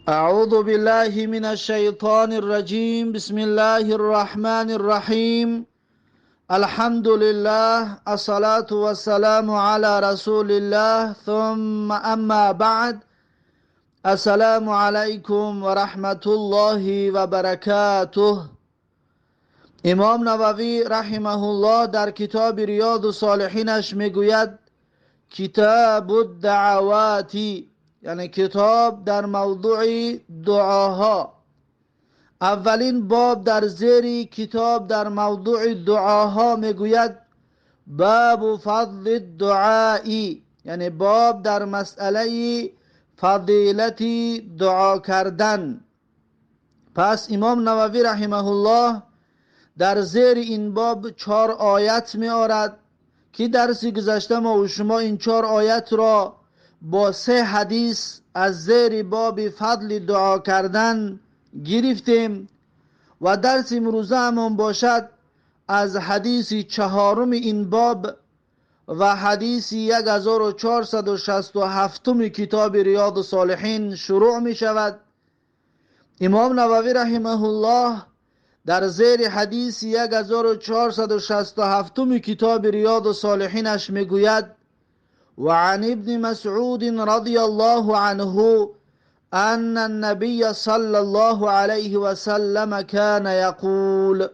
أعوذ بالله من الشيطان الرجيم. بسم الله الرحمن الرحيم. الحمد لله، الصلاة والسلام على رسول الله، ثم أما بعد. السلام عليكم ورحمة الله وبركاته. امام نووی رحمه الله در کتاب ریاض الصالحینش میگوید کتاب الدعواتی، یعنی کتاب در موضوع دعاها. اولین باب در زیر کتاب در موضوع دعاها میگوید باب فضل الدعایی، یعنی باب در مسئله فضیلت دعا کردن. پس امام نووی رحمه الله در زیر این باب 4 آیت می آورد که درسی گذشته ما و شما این 4 آیت را با 3 حدیث از زیر باب فضل دعا کردن گرفتیم و درس امروزه همون باشد از حدیث 4 این باب و حدیث 1467 کتاب ریاض الصالحین شروع می شود. امام نووی رحمه الله در زیر حدیث 1467 کتاب ریاض الصالحینش میگوید و عن ابن مسعود رضی الله عنه ان النبي صلی الله علیه و سلم كان یقول،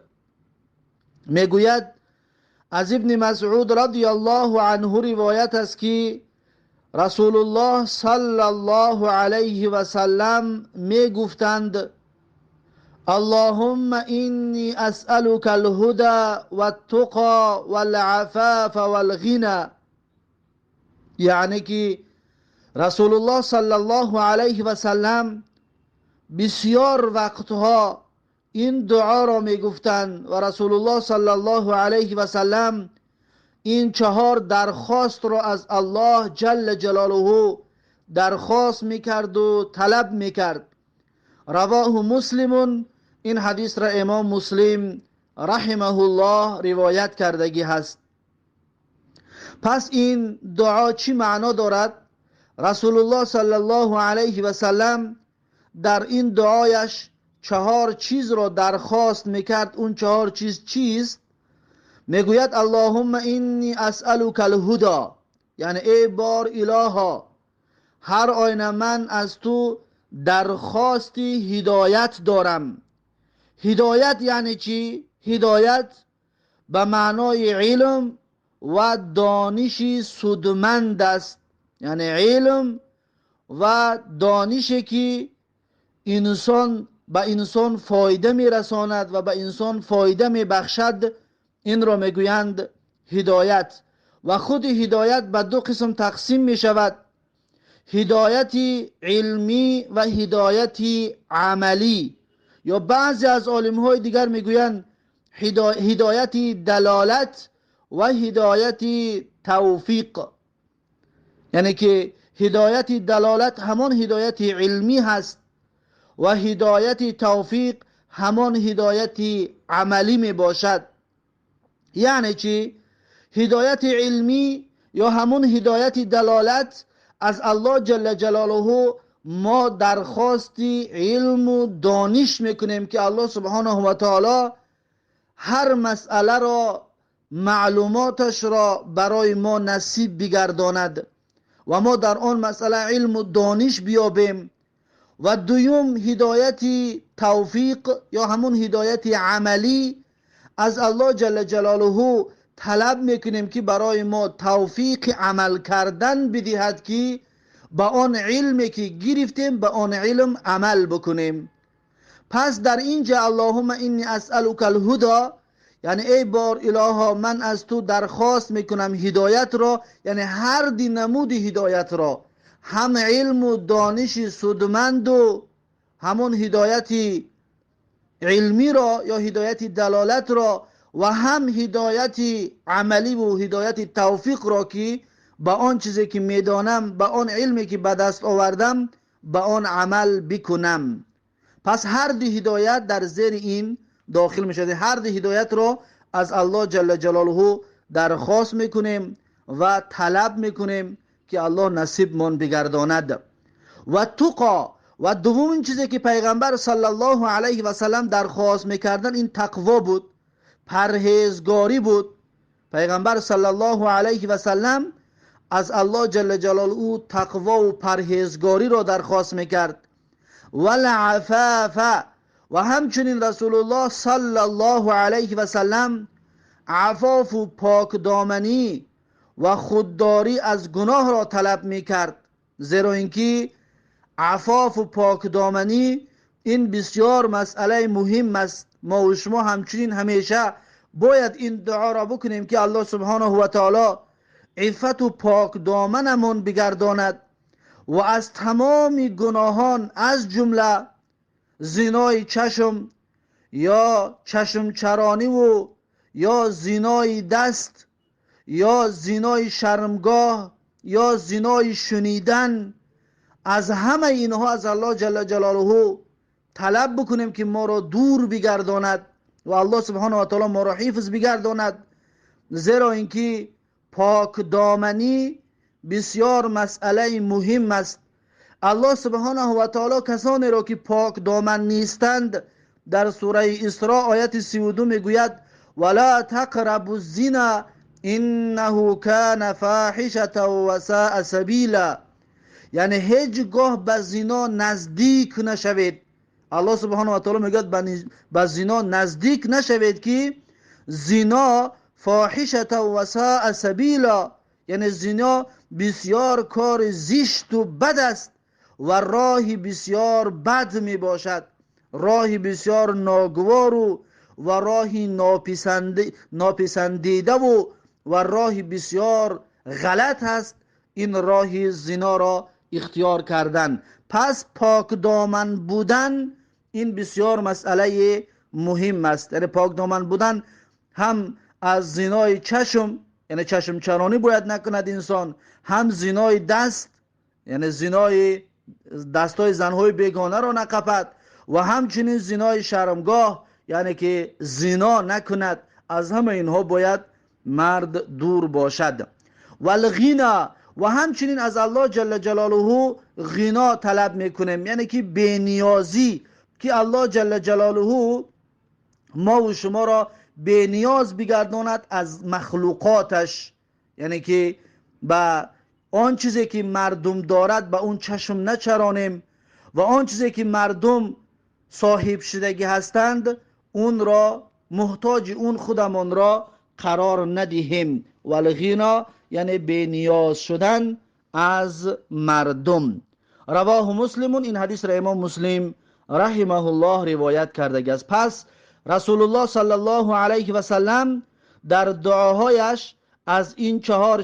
میگوید از ابن مسعود رضی الله عنه روایت است که رسول الله صلی الله علیه و سلم میگفتند اللهم إني أسألك الهدى والتقى والعفاف والغنى، یعنی که رسول الله صلی الله علیه و سلم بسیار وقتها این دعا را می گفتند و رسول الله صلی الله علیه و سلم این 4 درخواست را از الله جل جلاله درخواست میکرد و طلب میکرد. رواه مسلم، این حدیث را امام مسلم رحمه الله روایت کردگی هست. پس این دعا چی معنا دارد؟ رسول الله صلی الله علیه و سلم در این دعایش 4 چیز را درخواست میکرد. اون 4 چیز چیست؟ میگوید اللهم اینی اسألک الهدى، یعنی ای بار الها هر آینه من از تو درخواستی هدایت دارم. هدایت یعنی چی؟ هدایت به معنای علم و دانش سودمند است، یعنی علم و دانشی که انسان به انسان فایده می رساند و به انسان فایده می بخشد، این را می گویند هدایت. و خود هدایت به 2 قسم تقسیم می شود، هدایت علمی و هدایت عملی، یا بعضی از عالم‌های دیگر میگویند هدایت دلالت و هدایت توفیق. یعنی که هدایت دلالت همان هدایت علمی هست و هدایت توفیق همان هدایت عملی می باشد. یعنی چی؟ هدایت علمی یا همون هدایت دلالت از الله جل جلاله ما درخواستی علم و دانش میکنیم که الله سبحانه و تعالی هر مسئله را معلوماتش را برای ما نصیب بگرداند و ما در آن مسئله علم و دانش بیابیم. و دوم هدایت توفیق یا همون هدایت عملی، از الله جل جلاله طلب میکنیم که برای ما توفیق عمل کردن بدهد که با آن علمی که گرفتیم به آن علم عمل بکنیم. پس در اینجا اللهم اینی اسألک الهدى، یعنی ای بار الها من از تو درخواست میکنم هدایت را، یعنی هر دی نمود هدایت را، هم علم و دانش سودمند و همون هدایت علمی را یا هدایت دلالت را و هم هدایت عملی و هدایت توفیق را که با آن چیزی که میدانم، با آن علمی که به دست آوردم با آن عمل بکنم. پس هر دی هدایت در زیر این داخل می شده. هر دی هدایت را از الله جل جلاله درخواست میکنیم و طلب میکنیم که الله نصیب من بگرداند. و تقا و دومین چیزی که پیغمبر صلی الله علیه و سلم درخواست میکردن این تقوا بود، پرهیزگاری بود. پیغمبر صلی الله علیه و سلم از الله جل جلاله تقوا و پرهیزگاری را درخواست میکرد. والعفاف، و همچنین رسول الله صلی الله علیه و سلم عفاف و پاکدامنی و خودداری از گناه را طلب میکرد، زیرا اینکه عفاف و پاکدامنی این بسیار مسئله مهم است. ما و شما همچنین همیشه باید این دعا را بکنیم که الله سبحانه و تعالی عفت و پاکدامنمون بگرداند و از تمام گناهان، از جمله زنای چشم یا چشم چرانی و یا زنای دست یا زنای شرمگاه یا زنای شنیدن، از همه اینها از الله جل جلاله طلب بکنیم که ما را دور بگرداند و الله سبحانه و تعالی ما را حفظ بگرداند، زیرا اینکه پاک دامنی بسیار مسئله مهم است. الله سبحانه و تعالی کسانی را که پاک دامن نیستند در سوره اسراء آیت 32 میگوید ولا تقربوا الزنا انه كان فاحشه و ساء سبیلا، یعنی هیچگاه به زنا نزدیک نشوید. الله سبحانه و تعالی میگه به زنا نزدیک نشوید که زنا فاحشه و ساء سبیلا، یعنی زنا بسیار کار زشت و بد است و راهی بسیار بد می باشد، راهی بسیار ناگوار و راهی ناپسندیده و راهی بسیار غلط است این راه زنا را اختیار کردن. پس پاک دامن بودن این بسیار مسئله مهم است. یعنی پاک دامن بودن هم از زنای چشم، یعنی چشم چرانی باید نکند انسان، هم زنای دست، یعنی زنای دستای زنهای بیگانه را نکپد، و همچنین زنای شرمگاه، یعنی که زنا نکند. از همه اینها باید مرد دور باشد. والغنا، و همچنین از الله جل جلاله غنا طلب میکنیم، یعنی که بینیازی، که الله جل جلاله ما و شما را بینیاز بگرداند از مخلوقاتش، یعنی که با آن چیزی که مردم دارد به اون چشم نچرانیم و آن چیزی که مردم صاحب شدگی هستند اون را محتاج اون خودمان را قرار ندهیم. والغنا یعنی بینیاز شدن از مردم. رواه مسلمون، این حدیث را امام مسلم رحمه الله روایت کرده است. پس رسول الله صلی الله علیه و سلم در دعاهایش از این چهار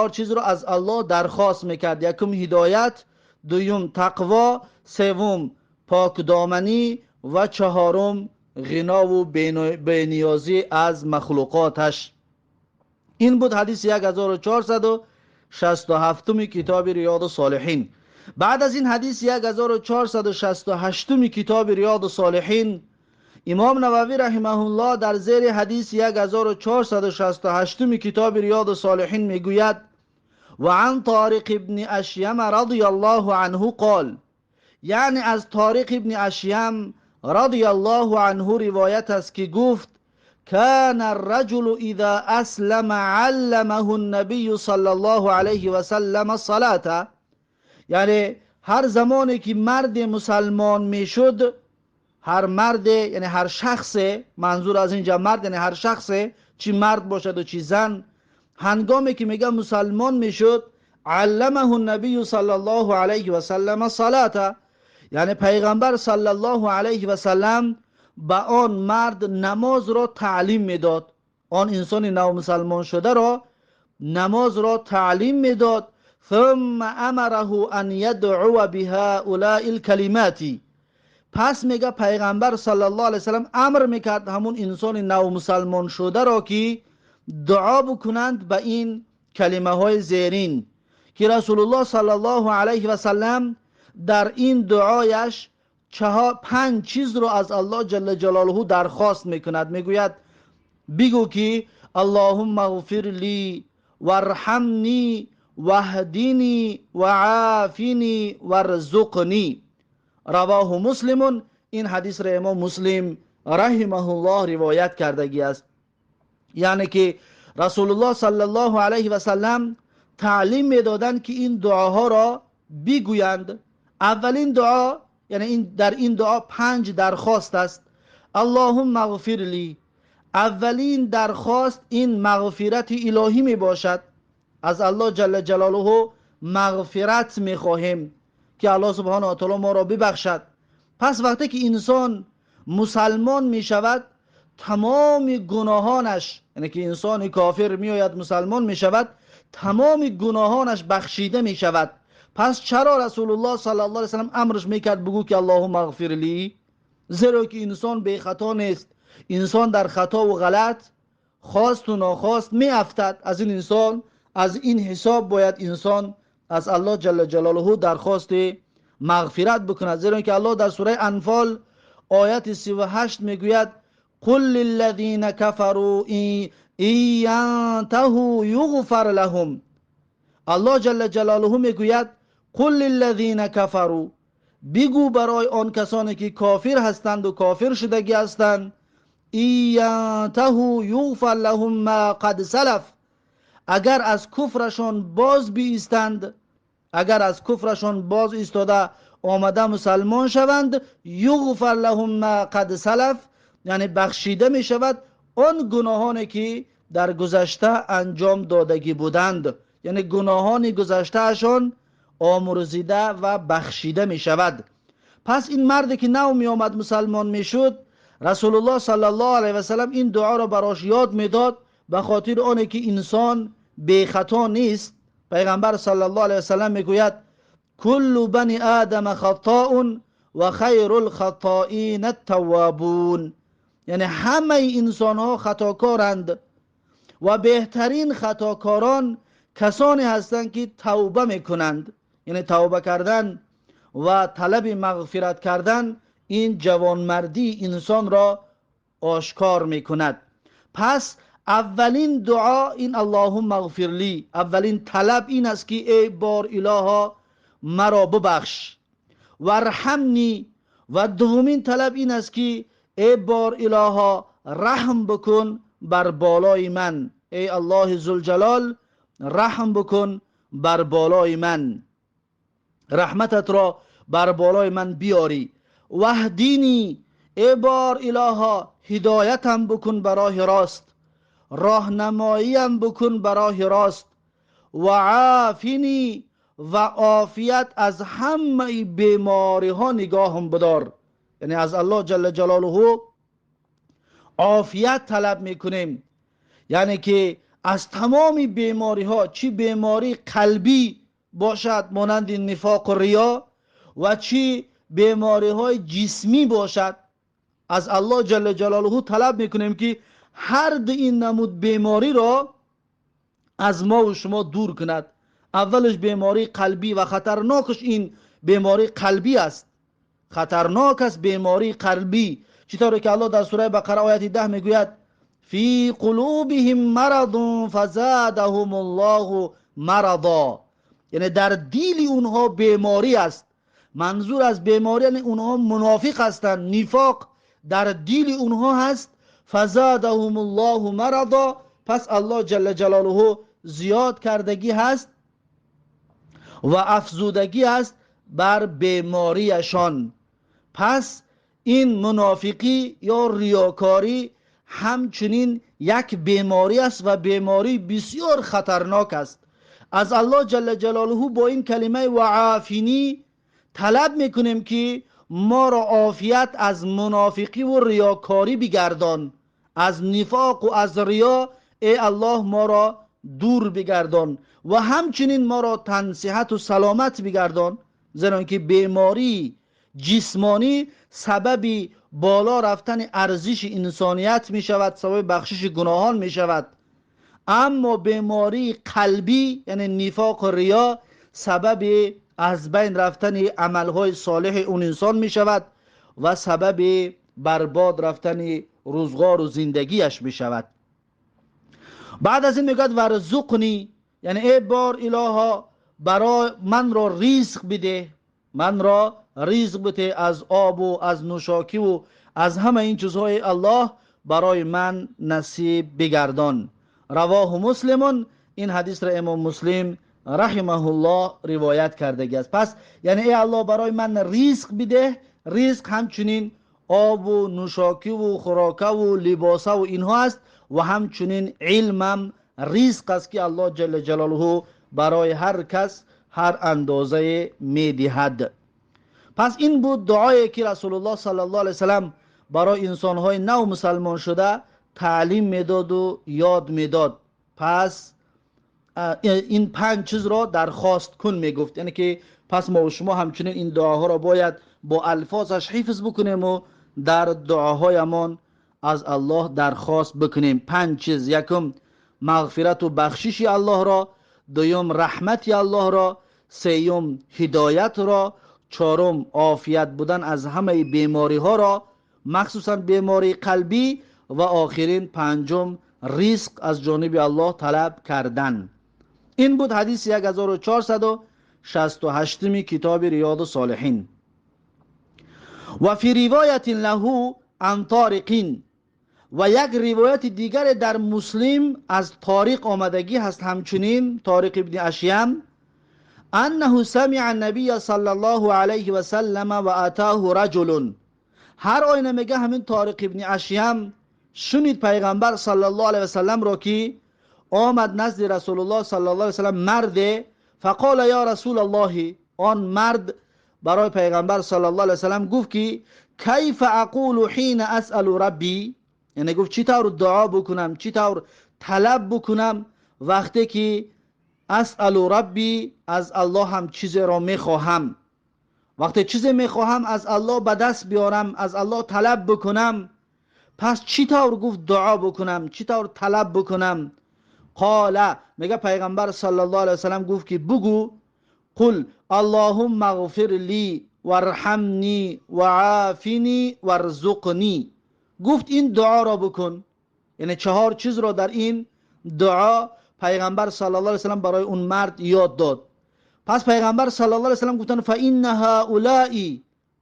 چیز را از الله درخواست میکرد: یکم هدایت، دوم تقوا، سوم پاک دامنی و چهارم غنا و بینیازی از مخلوقاتش. این بود حدیث 1467 کتاب ریاض الصالحین. بعد از این حدیث 1468 کتاب ریاض الصالحین، امام نووی رحمه الله در زیر حدیث 1468 کتاب ریاض الصالحین میگوید: و عن طارق ابن اشیم رضی الله عنه قال، یعنی از طارق ابن اشیم رضی الله عنه روایت است که گفت: كان الرجل اذا اسلم علمه النبي صلی الله علیه و سلم الصلاة، یعنی هر زمانی که مرد مسلمان میشد، هر مرد یعنی هر شخص، منظور از اینجا مرد یعنی هر شخص، چی مرد باشد و چی زن، هنگامی که میگه مسلمان میشد، علمه النبی صلی الله علیه و سلم الصلاة، یعنی پیغمبر صلی الله علیه و سلم به آن مرد نماز را تعلیم میداد. آن انسان نو مسلمان شده را نماز را تعلیم میداد. ثم امره ان يدعو بهؤلاء الكلمات، پس میگه پیغمبر صلی الله علیه و سلم امر میکرد همون انسان نو مسلمان شده را که دعا بکنند به این کلمه های زیرین، که رسول الله صلی الله علیه و سلم در این دعایش 5 چیز رو از الله جل جلاله درخواست میکند. میگوید بگو که اللهم اغفر لی وارحمنی واهدنی وعافنی وارزقنی. رواه مسلم. این حدیث را امام مسلم رحمه الله روایت کردگی است. یعنی که رسول الله صلی الله علیه و سلم تعلیم میدادند که این دعاها را بگویند. اولین دعا، یعنی در این دعا 5 درخواست است. اللهم اغفر لی، اولین درخواست این مغفرت الهی می باشد. از الله جل جلاله مغفرت می خواهیم که الله سبحانه و تعالی ما را ببخشد. پس وقتی که انسان مسلمان می شود، تمام گناهانش، یعنی که انسان کافر می آید مسلمان می شود، تمام گناهانش بخشیده می شود. پس چرا رسول الله صلی الله علیه و سلم امرش میکرد بگو که اللهم اغفر لی؟ زیرا که انسان بی خطا نیست. انسان در خطا و غلط، خواست و ناخواست می افتد. از این انسان، از این حساب باید انسان از الله جل جلاله درخواست مغفرت بکند. زیرا که الله در سوره انفال آیت 38 میگوید قل للذین کفروا ان ینتهوا یغفر لهم. الله جل جلاله میگوید قل للذین کفروا، بگو برای آن کسانی که کافر هستند و کافر شدگی هستند، ینتهوا یغفر لهم ما قد سلف، اگر از کفرشان باز بیستند، اگر از کفرشان باز ایستاده آمده مسلمان شوند، یغفر لهم ما قد سلف، یعنی بخشیده می شود آن گناهانی که در گذشته انجام دادگی بودند، یعنی گناهان گذشته اشان آمرزیده و بخشیده می شود. پس این مردی که نو می آمد مسلمان می شد، رسول الله صلی الله علیه و سلم این دعا را براش یاد می داد، به خاطر آنه که انسان بی خطا نیست. پیغمبر صلی الله علیه و سلم می گوید کل بنی آدم خطاء و خیر الخطائین التوابون، یعنی همه انسان ها خطاکارند و بهترین خطاکاران کسانی هستند که توبه میکنند. یعنی توبه کردن و طلب مغفرت کردن این جوانمردی انسان را آشکار میکند. پس اولین دعا این اللهم اغفر لی، اولین طلب این است که ای بار الها مرا ببخش. وارحمنی، و دومین طلب این است که ای بار الها رحم بکن بر بالای من، ای الله ذوالجلال رحم بکن بر بالای من، رحمتت را بر بالای من بیاری. وحدینی، ای بار الها هدایتم بکن برای راست، راهنماییم بکن برای راست. وعافینی، و عافیت از همه بیماری ها نگاهم بدار، یعنی از الله جل جلاله عافیت طلب میکنیم، یعنی که از تمام بیماری ها، چی بیماری قلبی باشد مانند نفاق و ریا، و چی بیماری های جسمی باشد، از الله جل جلاله طلب میکنیم که هر دو این نمود بیماری را از ما و شما دور کند. اولش بیماری قلبی و خطرناکش این بیماری قلبی است. خطرناک است بیماری قلبی. چطوره که الله در سوره بقره آیت 10 میگوید فی قلوبهم مرض فزادهم الله مرضا، یعنی در دل اونها بیماری است. منظور از بیماری یعنی اونها منافق هستند، نفاق در دل اونها هست. فزادهم الله مرضا، پس الله جل جلاله زیاد کردگی هست و افزودگی است بر بیماریشان. پس این منافقی یا ریاکاری همچنین یک بیماری است و بیماری بسیار خطرناک است. از الله جل جلاله با این کلمه وعافینی طلب میکنیم که ما را عافیت از منافقی و ریاکاری بگردان، از نفاق و از ریا ای الله ما را دور بگردان، و همچنین ما را تن صحت و سلامت بگردان، زیرا که بیماری جسمانی سبب بالا رفتن ارزش انسانیت می شود، سبب بخشش گناهان می شود، اما بیماری قلبی یعنی نفاق و ریا سبب از بین رفتن عملهای صالح اون انسان می شود و سبب برباد رفتن روزگار و زندگیش می شود. بعد از این میگوید ورزقنی، یعنی ای بار الها برای من را رزق بده، من را رزق بده از آب و از نوشاکی و از همه این چیزهای الله برای من نصیب بگردان. رواه مسلمون، این حدیث را امام مسلم رحمه الله روایت کرده است. پس یعنی ای الله برای من رزق بده، رزق همچنین آب و نوشاکی و خوراکه و لباسه و اینها است، و همچنین علمم رزق است که الله جل جلاله برای هر کس هر اندازه میدهد. پس این بود دعایی که رسول الله صلی الله علیه وسلم برای انسانهای نو مسلمان شده تعلیم میداد و یاد میداد. پس این 5 چیز را درخواست کن میگفت، یعنی که پس ما و شما همچنین این دعاها را باید با الفاظش حفظ بکنیم و در دعاهایمان از الله درخواست بکنیم. 5 چیز: یکم مغفرت و بخشش الله را، دوم رحمت الله را، سوم هدایت را، چهارم عافیت بودن از همه بیماری ها را مخصوصا بیماری قلبی، و آخرین 5م رزق از جانب الله طلب کردن. این بود حدیث 1468 کتاب ریاض الصالحین. و فی روایت له عن طارقین، و یک روایت دیگر در مسلم از طارق آمدگی هست، همچنین طارق ابن اشیم، انه سمع النبی صلی الله علیه و سلم و اتاه رجل. هر آینه میگه همین طارق ابن اشیم شنید پیغمبر صلی الله علیه و سلم را که آمد نزد رسول الله صلی الله علیه و سلم مرد، فقال یا رسول الله، آن مرد برای پیغمبر صلی الله علیه و سلم گفت که کیف اقول حین اسأل ربی، یعنی گفت چی طور دعا بکنم، چی طور طلب بکنم وقتی که اسأل ربی، از الله هم چیز را میخواهم، وقتی چیز میخواهم از الله به دست بیارم، از الله طلب بکنم، پس چی طور گفت دعا بکنم، چی طور طلب بکنم؟ قال، میگه پیغمبر صلی الله علیه وسلم گفت که بگو قل اللهم اغفر لی وارحمنی وعافنی وارزقنی. گفت این دعا را بکن، یعنی 4 چیز را در این دعا پیغمبر صلی الله علیه وسلم برای اون مرد یاد داد. پس پیغمبر صلی الله علیه وسلم گفتن فإن هؤلاء،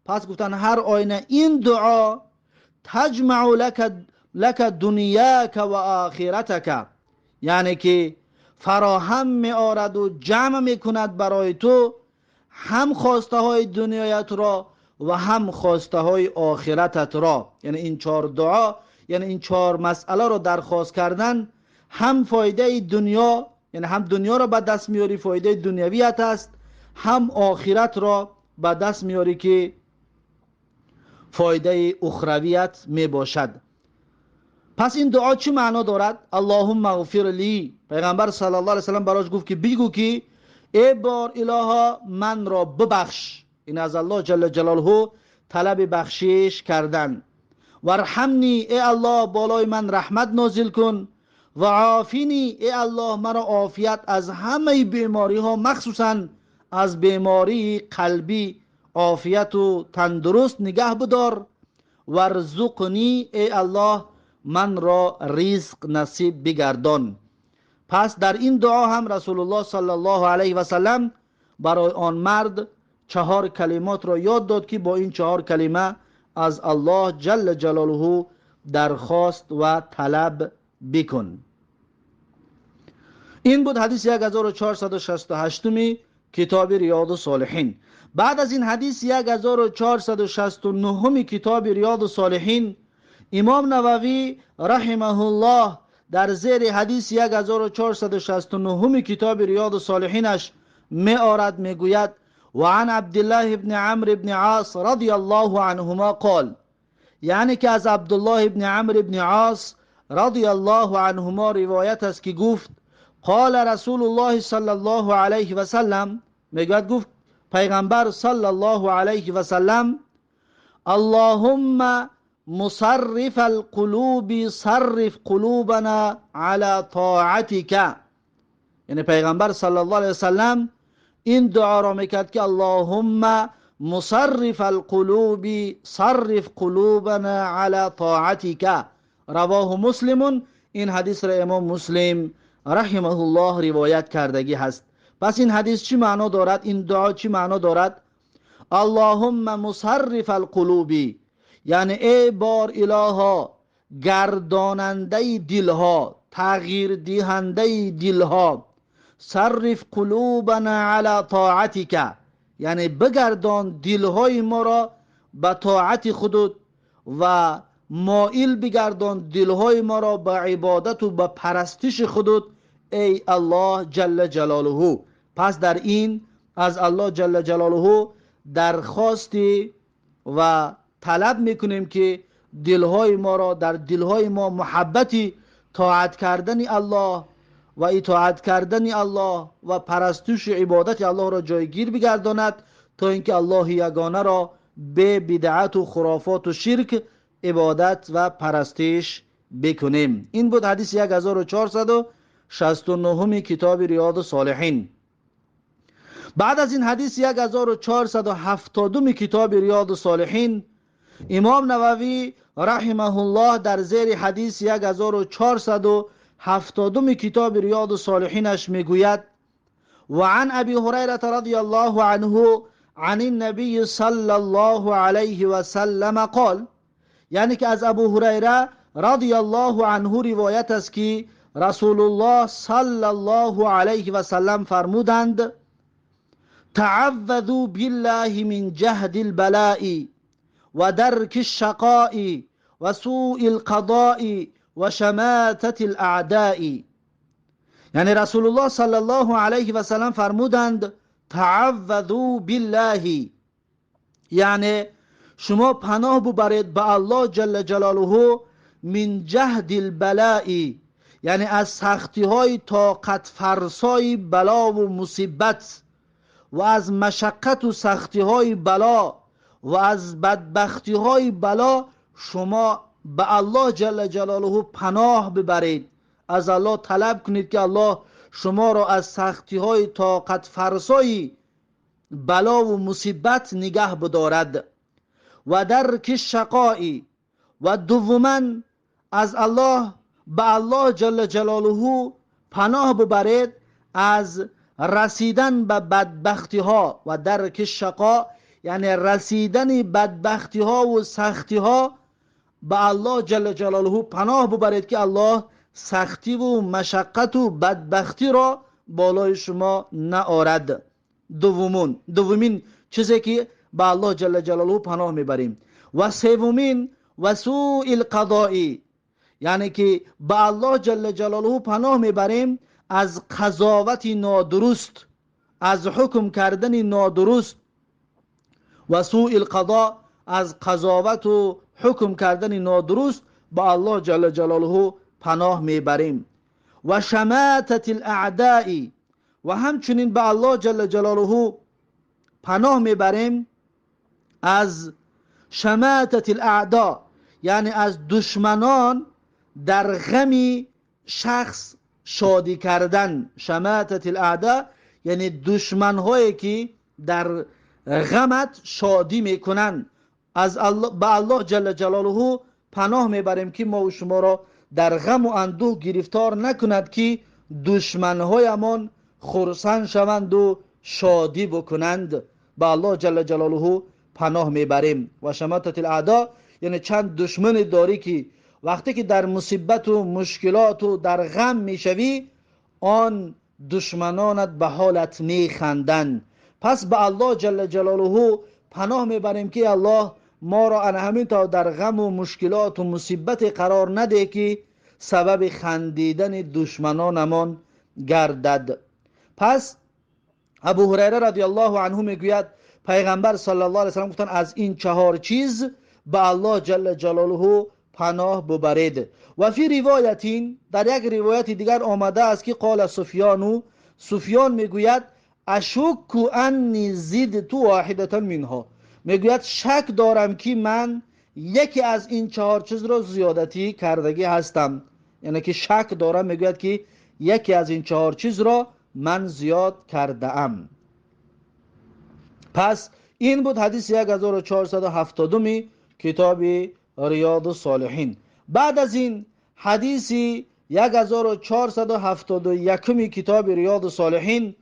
پس گفتن هر آینه این دعا تجمع لك دنیاک و آخرتک، یعنی که فراهم می آرد و جمع می کند برای تو هم خواسته های دنیایت را و هم خواسته های آخرتت را. یعنی این 4 دعا، یعنی این 4 مسئله را درخواست کردن، هم فایده دنیا، یعنی هم دنیا را به دست میاری، فایده دنیویت است، هم آخرت را به دست میاری که فایده اخرویت می باشد. پس این دعا چی معنا دارد؟ اللهم اغفر لی، پیغمبر صلی الله علیه وسلم براش گفت که بگو که ای بار الها من را ببخش، این از الله جل جلاله طلب بخشش کردن. وارحمنی، ای الله بالای من رحمت نازل کن. و عافینی، ای الله مرا عافیت از همه بیماری ها، مخصوصا از بیماری قلبی عافیت و تندرست نگه بدار. ورزقنی، ای الله من را رزق نصیب بگردان. پس در این دعا هم رسول الله صلی الله علیه و سلم برای آن مرد 4 کلمات را یاد داد که با این 4 کلمه از الله جل جلاله درخواست و طلب بکن. این بود حدیث 1468 کتاب ریاض الصالحین. بعد از این حدیث 1469 کتاب ریاض الصالحین، امام نووی رحمه الله در زیر حدیث 1469 کتاب ریاض الصالحینش می آرد، می گوید و عن عبدالله ابن عمرو ابن عاص رضی الله عنهما قال، یعنی که از عبدالله ابن عمرو ابن عاص رضی الله عنهما روایت است که گفت قال رسول الله صلی الله علیه و سلم، میگوید گفت پیغمبر صلی الله علیه و سلم اللهم مصرف القلوب صرف قلوبنا على طاعتك. یعنی پیغمبر صلی الله علیه و سلم این دعا را میکرد که اللهم مصرف القلوب صرف قلوبنا على طاعتك. رواه مسلم، این حدیث را امام مسلم رحمه الله روایت کردگی هست. پس این حدیث چی معنا دارد؟ این دعا چی معنا دارد؟ اللهم مصرف القلوبی، یعنی ای بار الها گرداننده دلها، تغییر دهنده دلها، صرف قلوبنا علی طاعتک، یعنی بگردان دلهای ما را به طاعت خودت و مائل بگردان دلهای ما را به عبادت و به پرستش خودت ای الله جل جلاله. پس در این از الله جل جلاله درخواستی و طلب میکنیم که دلهای ما را، در دلهای ما محبتی طاعت کردن الله و اطاعت کردن الله و پرستش عبادت الله را جایگیر بگرداند، تا اینکه الله یگانه را به بدعت و خرافات و شرک عبادت و پرستش بکنیم. این بود حدیث 1469 کتاب ریاض الصالحین. بعد از این حدیث 1470 کتاب ریاض الصالحین، امام نووی رحمه الله در زیر حدیث 1470 کتاب ریاض الصالحینش میگوید: و عن ابی هریره رضی الله عنه عن النبی صلی الله علیه و سلم قال، یعنی که از ابو هریره رضی الله عنه روایت است که رسول الله صلی الله علیه و سلم فرمودند: تعوذوا بالله من جهد البلاء و درک الشقاء و سوء القضاء و شماتة الاعداء. یعنی رسول الله صلی الله علیه و سلم فرمودند تعوذوا بالله، یعنی شما پناه ببرید به الله جل جلاله من جهد البلاء، یعنی از سختی های طاقت فرسای بلا و مصیبت و از مشقت و سختی های بلا و از بدبختی های بلا شما به الله جل جلاله پناه ببرید. از الله طلب کنید که الله شما را از سختی های طاقت فرسای بلا و مصیبت نگه بدارد. و درک شقائی، و دوما از الله به الله جل جلاله پناه ببرید از رسیدن به بدبختی ها. و درک شقا یعنی رسیدن بدبختی ها و سختی ها، به الله جل جلاله پناه ببرید که الله سختی و مشقت و بدبختی را بالای شما نآرد. دومین چیزی که به الله جل جلاله پناه میبریم. و سومین و سوء القضاء، یعنی که به الله جل جلاله پناه میبریم از قضاوت نادرست، از حکم کردن نادرست. و سوء القضاء از قضاوت و حکم کردن نادرست به الله جل جلاله پناه میبریم. و شماتة الاعداء، و همچنین به الله جل جلاله پناه میبریم از شماتة الاعداء، یعنی از دشمنان در غم شخص شادی کردن. شماتة الاعداء یعنی دشمن هایی که در غمت شادی میکنن. از الله به الله جل جلاله پناه میبریم که ما و شما را در غم و اندوه گرفتار نکند که دشمنهایمان خرسند شوند و شادی بکنند. به الله جل جلاله پناه میبریم. و شماتة الاعداء یعنی چند دشمن داری که وقتی که در مصیبت و مشکلات و در غم میشوی، آن دشمنانت به حالت میخندن. پس به الله جل جلاله پناه میبریم که الله ما را همین تا در غم و مشکلات و مصیبت قرار نده که سبب خندیدن دشمنانمان گردد. پس ابو هریره رضی الله عنه میگوید پیغمبر صلی الله علیه و سلم گفتن از این 4 چیز به الله جل جلاله پناه ببرید. و فی روایتین، در یک روایت دیگر آمده است که قال سفیان میگوید اشک انی زدت واحدة منها، میگوید شک دارم که من یکی از این 4 چیز را زیادتی کردگی هستم. یعنی که شک دارم، میگوید که یکی از این 4 چیز را من زیاد کرده ام. پس این بود حدیث 1470 کتاب ریاض الصالحین. بعد از این حدیث 1471 کتاب ریاض الصالحین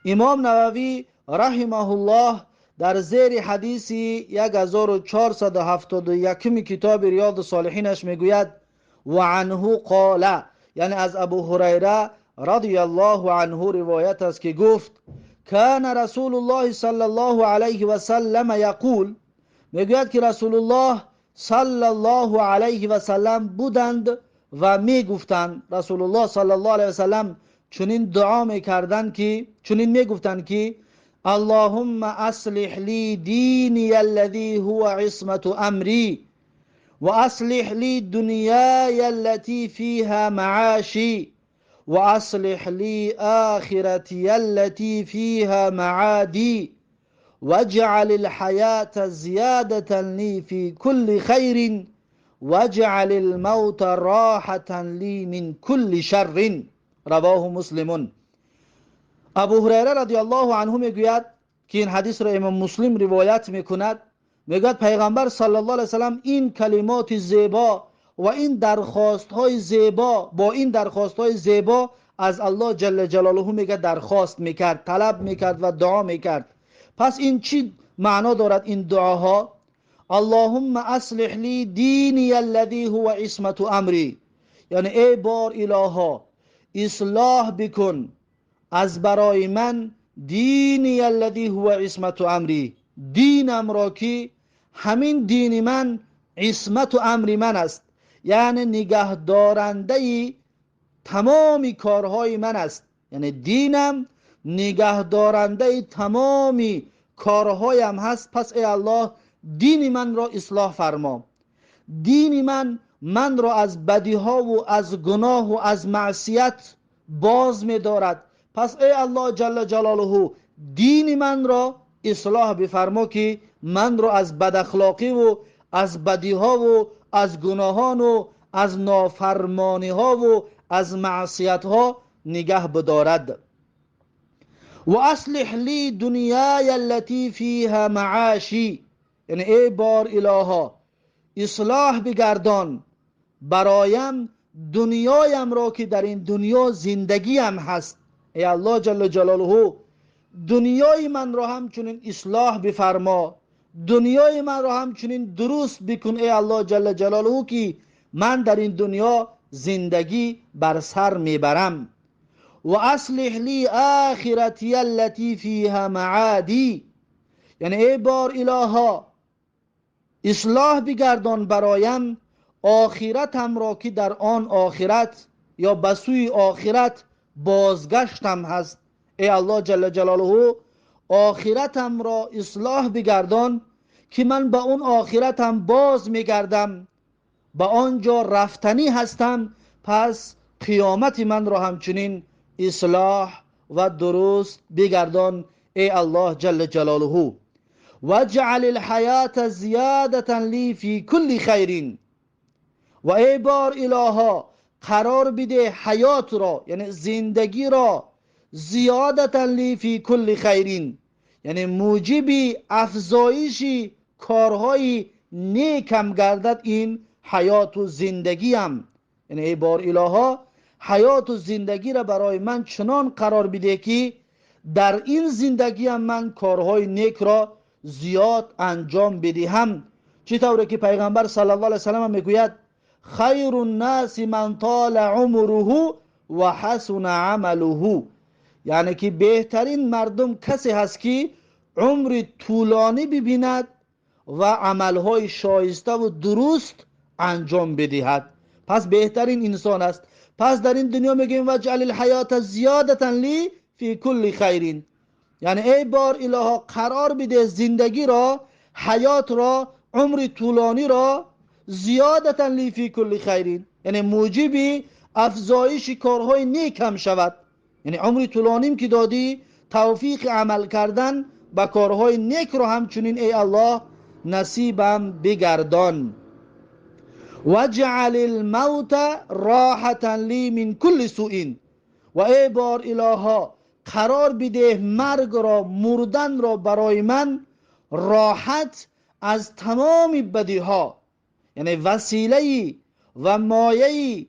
امام نووی رحمه الله در زیر حدیثی 1471 کتاب ریاض الصالحینش میگوید و عنه قال، یعنی از ابو هریره رضی الله عنه روایت است که گفت کان رسول الله صلی الله علیه و سلم یقول، میگوید که رسول الله صلی الله علیه و سلم بودند و میگفتند، رسول الله صلی الله علیه و سلم چنین دعا میکردند که چنین میگفتند که اللهم اصلح لی دینی الذی هو عصمت امری و اصلح لی دنیای التي فیها معاشی و اصلح لی آخرتی التي فیها معادی واجعل الحياة زيادة لي في كل خير واجعل الموت راحة لي من كل شر. رواه مسلم. ابو هریره رضی الله عنه میگوید که این حدیث را امام مسلم روایت میکند، میگوید پیغمبر صلی الله علیه وسلم این کلمات زیبا و این درخواست های زیبا، با این درخواست های زیبا از الله جل جلاله میگه درخواست میکرد، طلب میکرد و دعا میکرد. پس این چی معنا دارد این دعاها؟ اللهم اصلح لی دینی الذی هو عصمت امری، یعنی ای بار الها اصلاح بکن از برای من دینی الذی هو عصمت امری، دینم را که همین دین من عصمت و امر من است، یعنی نگه دارنده تمامی کارهای من است، یعنی دینم نگه دارنده تمامی کارهایم هست. پس ای الله دین من را اصلاح فرما، دین من را از بدیها و از گناه و از معصیت باز می دارد. پس ای الله جل جلاله دین من را اصلاح بفرما که من را از بد اخلاقی و از بدیها و از گناهان و از نافرمانی ها و از معصیت ها نگه بدارد. و اصلح لی دنیای التي فیها معاشی، یعنی ای بار الها اصلاح بگردان برایم دنیایم را که در این دنیا زندگیم هست. ای الله جل جلاله دنیای من را همچنین اصلاح بفرما، دنیای من را همچنین درست بکن ای الله جل جلاله که من در این دنیا زندگی بر سر میبرم. و اصلح لی آخرتی التي فیها معادی، یعنی ای بار الها اصلاح بگردان برایم آخرتم را که در آن آخرت یا بسوی آخرت بازگشتم هست. ای الله جل جلاله آخرتم را اصلاح بگردان که من به اون آخرتم باز میگردم، به آنجا رفتنی هستم. پس قیامت من را همچنین اصلاح و درست بگردان ای الله جل جلاله. واجعل الحیات زیادة لی فی کل خیر، و ای بار الها قرار بده حیات را یعنی زندگی را زیادة لی فی کل خیر، یعنی موجب افزایش کارهای نیکم گردد این حیات و زندگیم. یعنی ای بار الها حیات و زندگی را برای من چنان قرار بده که در این زندگی هم من کارهای نیک را زیاد انجام بدهم. چطوره که پیغمبر صلی الله علیه وسلم میگوید خیر الناس من طال عمره و حسن عمله، یعنی که بهترین مردم کسی هست که عمر طولانی ببیند و عملهای شایسته و درست انجام بدهد. پس بهترین انسان است. پس در این دنیا میگیم وجعل الحیات زیادة لی فی کل خیر، یعنی ای بار الها قرار بده زندگی را، حیات را، عمر طولانی را زیادة لی فی کل خیر، یعنی موجب افزایش کارهای نیک هم شود. یعنی عمر طولانیم که دادی توفیق عمل کردن با کارهای نیک را همچنین ای الله نصیبم بگردان. واجعل الموت راحة لی من کل سوء، و ای بار الها قرار بده مرگ را، مردن را برای من راحت از تمام بدیها، یعنی وسیله و مایه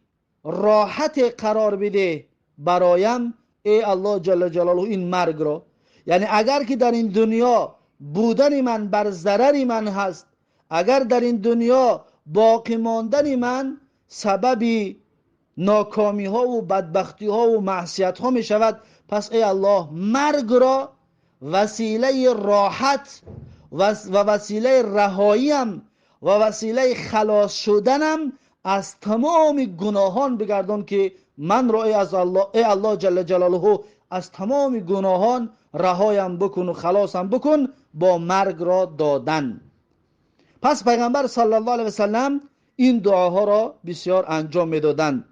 راحت قرار بده برایم ای الله جل جلاله این مرگ را. یعنی اگر که در این دنیا بودن من بر ضرر من هست، اگر در این دنیا باقی ماندن من سبب ناکامی ها و بدبختی ها و معصیت ها می شود، پس ای الله مرگ را وسیله راحت و وسیله رهاییم و وسیله خلاص شدنم از تمام گناهان بگردان که من را ای الله جل جلاله از تمام گناهان رهایم بکن و خلاصم بکن با مرگ را دادن. پس پیغمبر صلی الله علیه و سلم این دعاها را بسیار انجام میدادند.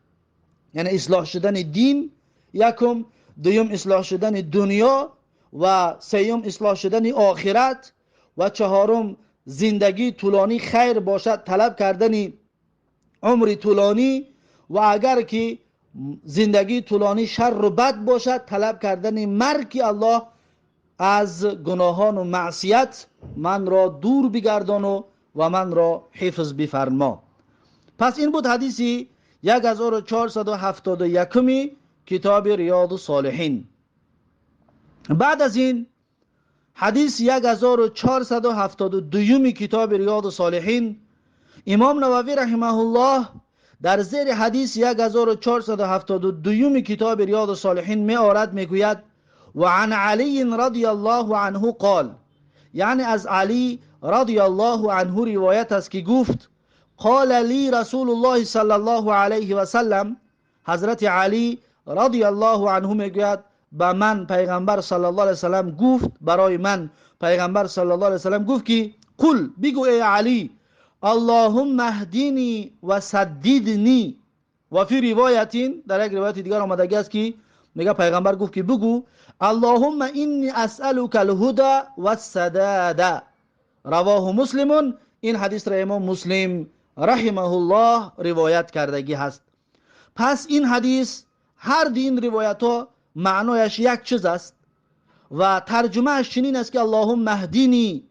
یعنی اصلاح شدن دین یکم، دوم اصلاح شدن دنیا و سوم اصلاح شدن آخرت و چهارم زندگی طولانی خیر باشد، طلب کردن عمر طولانی، و اگر که زندگی طولانی شر و بد باشد طلب کردن مرگ که الله از گناهان و معصیت من را دور بگردان و من را حفظ بفرما. پس این بود حدیثی 1471 کتاب ریاض الصالحین. بعد از این حدیث 1472 کتاب ریاض الصالحین، امام نووی رحمه الله در زیر حدیث 1472 کتاب ریاض الصالحین می آورد، می گوید و عن علی رضی الله عنه قال، یعنی از علی رضی الله عنه روایت است که گفت قال لی رسول الله صلی الله علیه و سلم، حضرت علی رضی الله عنه می گوید به من پیغمبر صلی الله علیه و سلم گفت، برای من پیغمبر صلی الله علیه و سلم گفت که قل، بگو ای علی، اللهم اهدنی و سددنی. و فی روایتین، در یک روایت دیگر آمده است که میگه پیغمبر گفت که بگو اللهم انی اسألک الهدى و السداد. رواه مسلم. این حدیث را امام مسلم رحمه الله روایت کردگی هست. پس این حدیث، هر این روایت ها معنایش یک چیز است و ترجمه اش چنین است که اللهم اهدنی،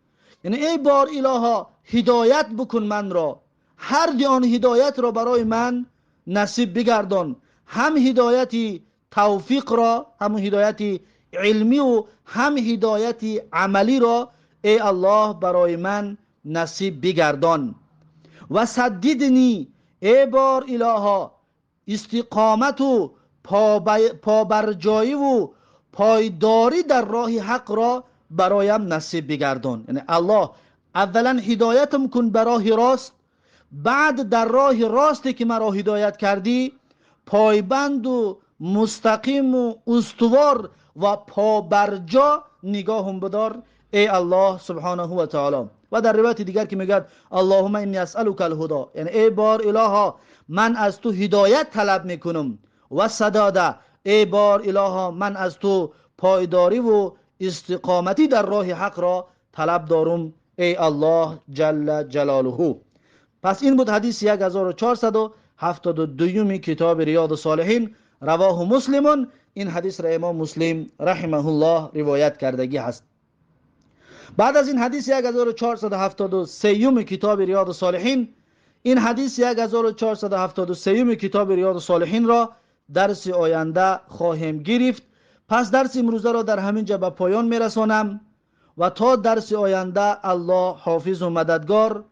یعنی ای بار الها هدایت بکن من را، هر دیان هدایت را برای من نصیب بگردان، هم هدایت توفیق را، هم هدایت علمی و هم هدایت عملی را ای الله برای من نصیب بگردان. و سددنی، ای بار الها استقامت و پابرجایی و پایداری در راه حق را برایم نصیب بگردان. یعنی الله اولا هدایتم کن به راه راست، بعد در راه راستی که مرا هدایت کردی پایبند و مستقیم و استوار و پابرجا نگاهم بدار ای الله سبحانه و تعالی. و در روایت دیگر که میگه اللهم انی اسألک الهدى، یعنی ای بار الها من از تو هدایت طلب میکنم، و سداد، ای بار الها من از تو پایداری و استقامتی در راه حق را طلب دارم ای الله جل جلاله. پس این بود حدیث 1472 کتاب ریاض الصالحین، رواه مسلم. این حدیث را امام مسلم رحمه الله روایت کردگی هست. بعد از این حدیث 1473 کتاب ریاض الصالحین، این حدیث 1473 کتاب ریاض الصالحین را درس آینده خواهیم گرفت. پس درس امروزه را در همین جا به پایان میرسانم و تا درس آینده الله حافظ و مددگار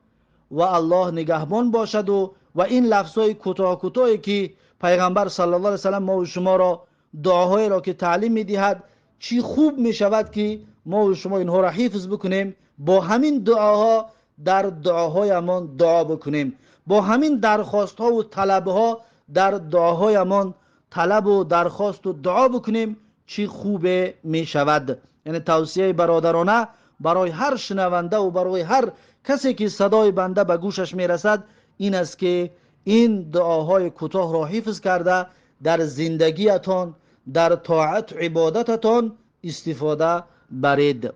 و الله نگهبان باشد و این لفظای کوتاه کوتاهی که پیغمبر صلی الله علیه و سلم ما و شما را دعاهایی را که تعلیم میدهد، چی خوب می شود که ما و شما اینها را حفظ بکنیم، با همین دعاها در دعاهایمان دعا بکنیم، با همین درخواست ها و طلب ها در دعاهایمان طلب و درخواست و دعا بکنیم، چی خوبه می شود. یعنی توصیه برادرانه برای هر شنونده و برای هر کسی که صدای بنده به گوشش می رسد این است که این دعاهای کوتاه را حفظ کرده در زندگیتان، در طاعت عبادتتان استفاده برید.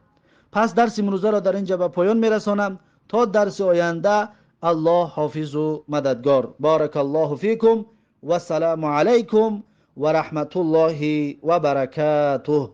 پس درس امروزه را در اینجا به پایان میرسانم تا درس آینده. الله حافظ و مددگار. بارک الله فیکم و السلام علیکم و رحمت الله و برکاته.